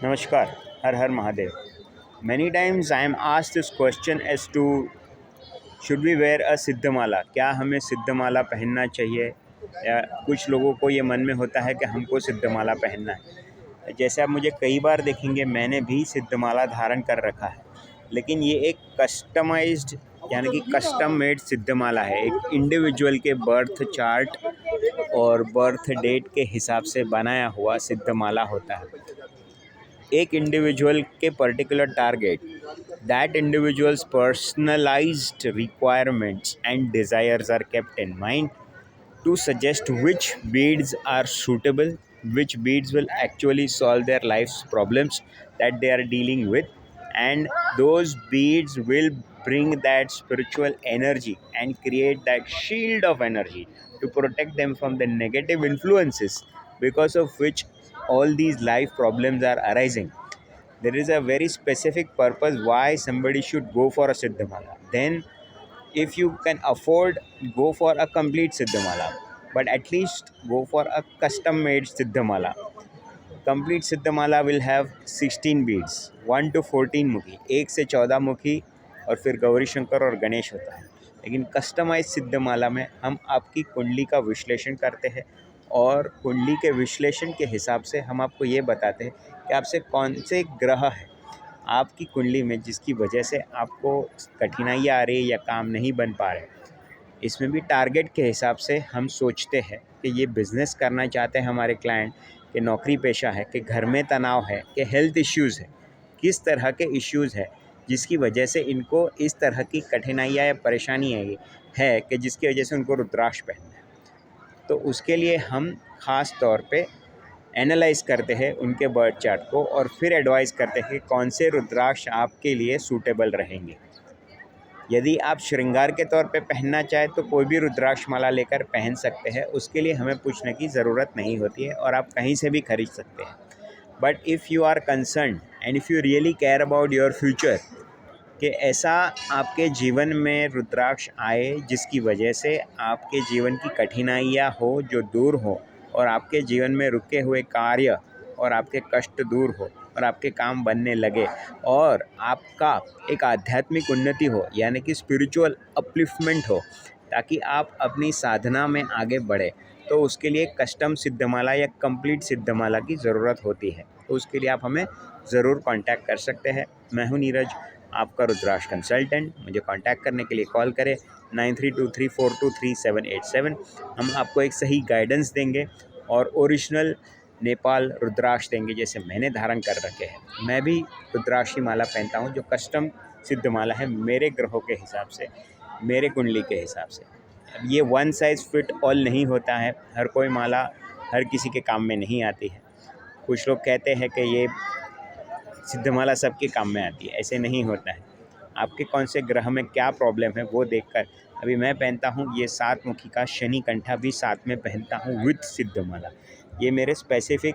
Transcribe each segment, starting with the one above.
Namaskar, Har Har Mahadev. Many times I am asked this question as to should we wear a सिद्धमाला, क्या हमें सिद्धमाला पहनना चाहिए, या कुछ लोगों को ये मन में होता है कि हमको सिद्धमाला पहनना है। जैसे आप मुझे कई बार देखेंगे मैंने भी सिद्धमाला धारण कर रखा है, लेकिन ये एक कस्टमाइज्ड यानी कि कस्टम मेड सिद्धमाला है। एक इंडिविजुअल के बर्थ चार्ट और बर्थ डेट के हिसाब से बनाया हुआ सिद्धमाला होता है। एक इंडिविजुअल के particular target, that individuals personalised requirements and desires are kept in mind to suggest which beads are suitable, which beads will actually solve their life's problems that they are dealing with, and those beads will bring that spiritual energy and create that shield of energy to protect them from the negative influences because of which all these life problems are arising. There is a very specific purpose why somebody should go for a siddhamala. Then if you can afford, go for a complete siddhamala, but at least go for a custom made siddhamala. Complete सिद्धमाला will have 16 beads, 1 to 14 मुखी, 1 से 14 मुखी, और फिर गौरी शंकर और गणेश होता है। लेकिन customise सिद्धमाला में हम आपकी कुंडली का विश्लेषण करते हैं और कुंडली के विश्लेषण के हिसाब से हम आपको ये बताते हैं कि आपसे कौन से ग्रह है आपकी कुंडली में जिसकी वजह से आपको कठिनाइयाँ आ रही है या काम नहीं बन पा रहे। इसमें भी टारगेट के हिसाब से हम सोचते हैं कि ये बिज़नेस करना चाहते हैं हमारे क्लाइंट, कि नौकरी पेशा है, कि घर में तनाव है, कि हेल्थ इश्यूज़ है, किस तरह के इश्यूज़ है जिसकी वजह से इनको इस तरह की कठिनाइयाँ या परेशानी है कि जिसकी वजह से उनको रुद्राक्ष पहनना है। तो उसके लिए हम ख़ास तौर पे एनालाइज़ करते हैं उनके बर्थ चार्ट को और फिर एडवाइस करते हैं कि कौन से रुद्राक्ष आपके लिए सूटेबल रहेंगे। यदि आप श्रृंगार के तौर पे पहनना चाहें तो कोई भी रुद्राक्ष माला लेकर पहन सकते हैं, उसके लिए हमें पूछने की ज़रूरत नहीं होती है और आप कहीं से भी खरीद सकते हैं। But if you are concern and if you really care about your future, कि ऐसा आपके जीवन में रुद्राक्ष आए जिसकी वजह से आपके जीवन की कठिनाइयाँ हो जो दूर हो, और आपके जीवन में रुके हुए कार्य और आपके कष्ट दूर हो और आपके काम बनने लगे, और आपका एक आध्यात्मिक उन्नति हो यानी कि स्पिरिचुअल अपलिफ्टमेंट हो, ताकि आप अपनी साधना में आगे बढ़े, तो उसके लिए कस्टम सिद्धमाला या कंप्लीट सिद्धमाला की ज़रूरत होती है। तो उसके लिए आप हमें ज़रूर कांटेक्ट कर सकते हैं। मैं हूं नीरज, आपका रुद्राक्ष कंसल्टेंट। मुझे कांटेक्ट करने के लिए कॉल करें 9323423787। हम आपको एक सही गाइडेंस देंगे और ओरिजिनल नेपाल रुद्राक्ष देंगे जैसे मैंने धारण कर रखे हैं। मैं भी रुद्राक्ष की माला पहनता हूं जो कस्टम सिद्ध माला है, मेरे ग्रहों के हिसाब से, मेरे कुंडली के हिसाब से। अब ये वन साइज़ फिट ऑल नहीं होता है, हर कोई माला हर किसी के काम में नहीं आती है। कुछ लोग कहते हैं कि ये सिद्धमाला सबके काम में आती है, ऐसे नहीं होता है। आपके कौन से ग्रह में क्या प्रॉब्लम है वो देखकर, अभी मैं पहनता हूँ ये 7 मुखी का शनि कंठा भी साथ में पहनता हूँ विथ सिद्धमाला। ये मेरे स्पेसिफिक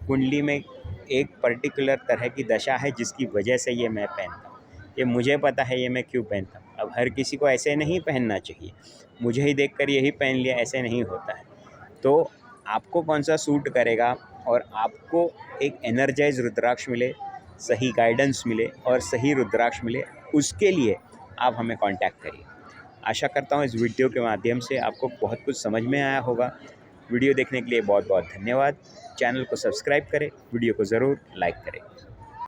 कुंडली में एक पर्टिकुलर तरह की दशा है जिसकी वजह से ये मैं पहनता हूँ। ये मुझे पता है ये मैं क्यों पहनता हूँ। अब हर किसी को ऐसे नहीं पहनना चाहिए, मुझे ही देखकर यही पहन लिया, ऐसे नहीं होता है। तो आपको कौन सा सूट करेगा और आपको एक एनर्जाइज रुद्राक्ष मिले, सही गाइडेंस मिले और सही रुद्राक्ष मिले, उसके लिए आप हमें कांटेक्ट करिए। आशा करता हूँ इस वीडियो के माध्यम से आपको बहुत कुछ समझ में आया होगा। वीडियो देखने के लिए बहुत बहुत धन्यवाद। चैनल को सब्सक्राइब करें, वीडियो को ज़रूर लाइक करें।